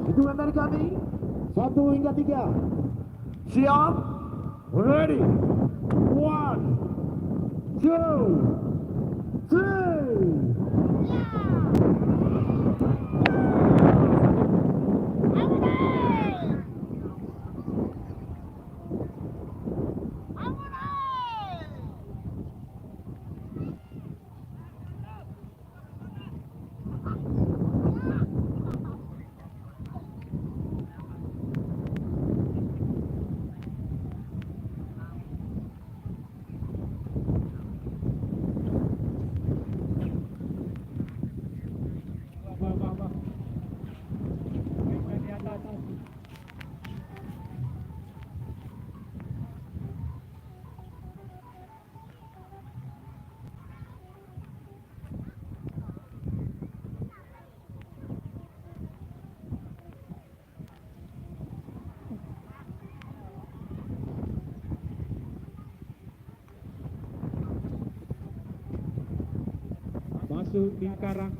Hitungan dari kami 1 hingga 3. Siap? Ready? 1, 2, 3. Masuk lingkaran